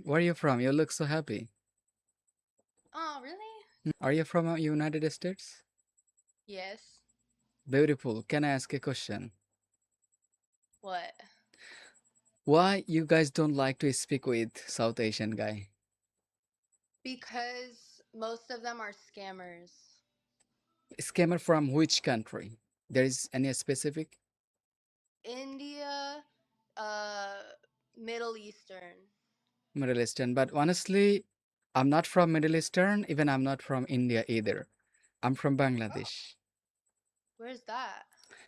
Where are you from? You look so happy. Oh, really? Are you from United States? Yes. Beautiful. Can I ask a question? What? Why you guys don't like to speak with South Asian guy? Because most of them are scammers. Scammer from which country? There is any specific? India, uh, Middle Eastern. Middle Eastern. But honestly, I'm not from Middle Eastern. Even I'm not from India either. I'm from Oh, Bangladesh. where's that?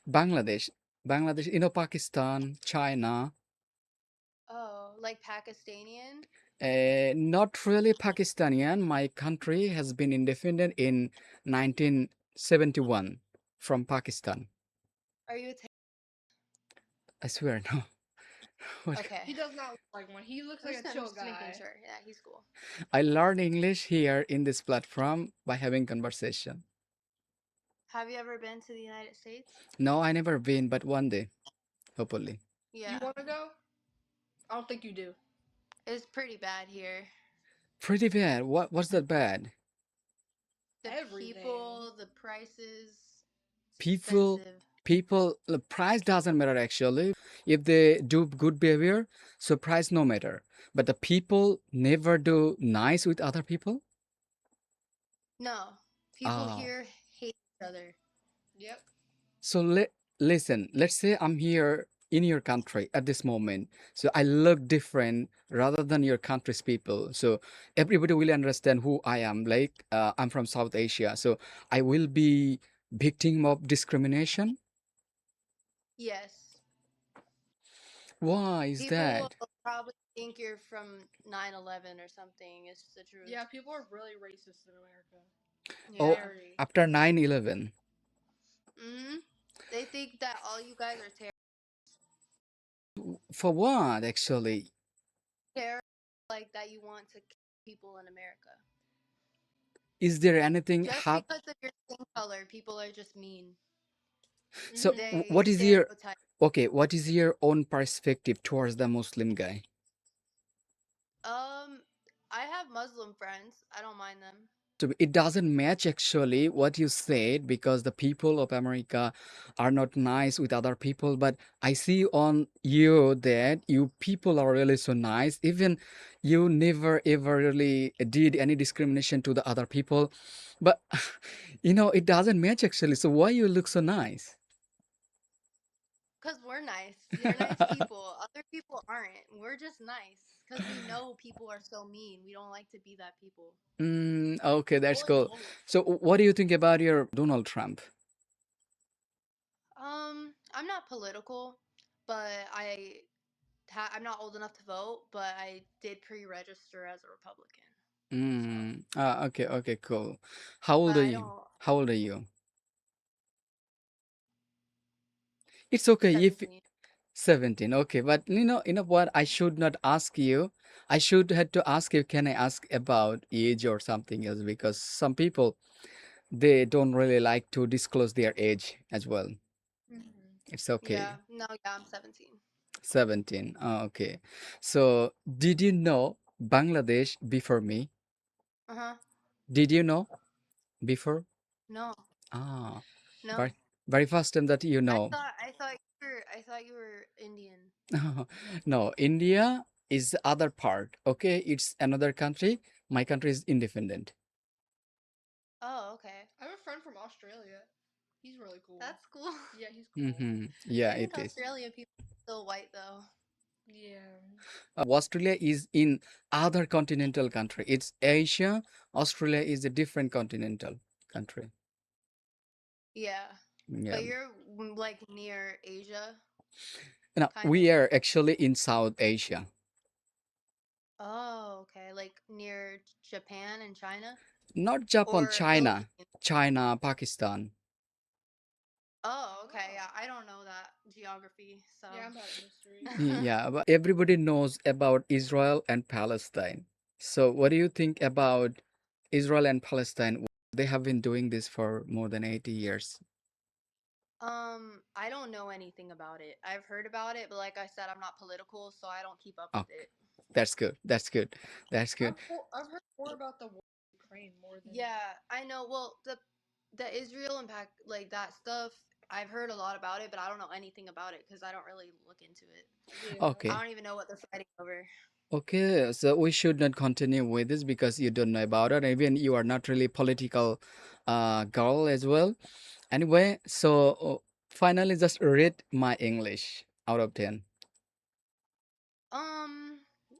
Bangladesh. Bangladesh, Pakistan, China. Oh, like Pakistanian? Not really Pakistani. My country has been independent in 1971 from Pakistan. Are you a I swear, no. What? Okay. He does not look like one. He looks like a I'm chill just making guy. sure. Yeah, he's cool. I learned English here in this platform by having conversation. Have you ever been to the United States? No, I never been, but one day, hopefully. You Yeah. want to go? I don't think you do. It's pretty bad here. Pretty bad. What's that bad? The Everything. people, the prices, it's People, expensive. the price doesn't matter actually. If they do good behavior, so price no matter. But the people never do nice with other people. No, people Ah, here hate each other. Yep. so listen, let's say I'm here in your country at this moment. So I look different rather than your country's people. So everybody will understand who I am. Like I'm from South Asia. So I will be victim of discrimination. Yes. Why is People that? will probably think you're from 9/11 or something. It's the truth. Yeah, people are really racist in America. Oh, Yeah. Very. after 9/11. Hmm. They think that all you guys are For what actually? terrorists, like that you want to kill people in America. Is there anything Just because of your skin color, people are just mean. so Mm-hmm. They what is your stereotype. okay, what is your own perspective towards the Muslim guy? Um, I have Muslim friends. I don't mind them. So it doesn't match actually what you said because the people of America are not nice with other people. But I see on you that you people are really so nice. Even you never ever really did any discrimination to the other people. But it doesn't match actually. So why you look so nice? Cause we're nice. You're nice people. Other people aren't. We're just nice. Cause we know people are so mean. We don't like to be that people. Okay, that's Bully, cool. bully. So what do you think about your Donald Trump? I'm not political, but I'm not old enough to vote, but I did pre-register as a Republican. So, Okay, okay, cool. How but old are I you? don't How old are you? It's okay if 17. 17. Okay, but you know what? I should not ask you. I should have to ask you, can I ask about age or something else? Because some people they don't really like to disclose their age as well. Mm-hmm. It's okay. Yeah, no, yeah, I'm 17. 17. Okay. So, did you know Bangladesh before me? Uh-huh. Did you know before? No. Ah, No. very, very first time that you know. I thought you were Indian. No, India is the other part. Okay, it's another country. My country is independent. Oh, okay. I have a friend from Australia. He's really cool. That's cool. Yeah, he's cool. Yeah, I think it is. Australian people are still white though. Yeah. Australia is in other continental country. It's Asia. Australia is a different continental country. Yeah. Yeah. But you're like near Asia, Now kind of. we are actually in South Asia, Oh, okay. Like near Japan and China not Japan, or China, Philippines. China, Pakistan. Oh, okay. Yeah, Oh. I don't know that geography, so. Yeah, I'm bad at history. Yeah, but everybody knows about Israel and Palestine. So, what do you think about Israel and Palestine? They have been doing this for more than 80 years. I don't know anything about it. I've heard about it, but like I said, I'm not political, so I don't keep up Oh, with it. that's good. That's good. That's good. I've heard more about the war in Ukraine more than. Yeah, I know. Well, the Israel impact, like that stuff, I've heard a lot about it, but I don't know anything about it because I don't really look into it. Yeah. I Okay. don't even know what they're fighting over. Okay, so we should not continue with this because you don't know about it. Even you are not really political girl as well. Anyway, so finally just rate my English out of 10. Um,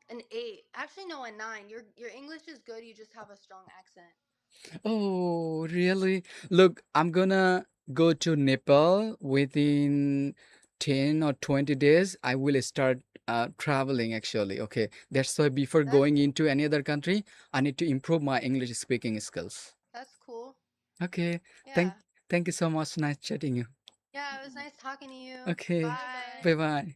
an 8. Actually, no, a 9. Your English is good. You just have a strong accent. Oh, really? Look, I'm gonna go to Nepal within 10 or 20 days. I will start traveling actually. Okay, that's why before That's going into any other country, I need to improve my English speaking skills. that's cool. Okay, Yeah. thank thank you so much. Nice chatting you. Yeah, it was nice talking to you. Okay, Bye Bye. bye. bye bye.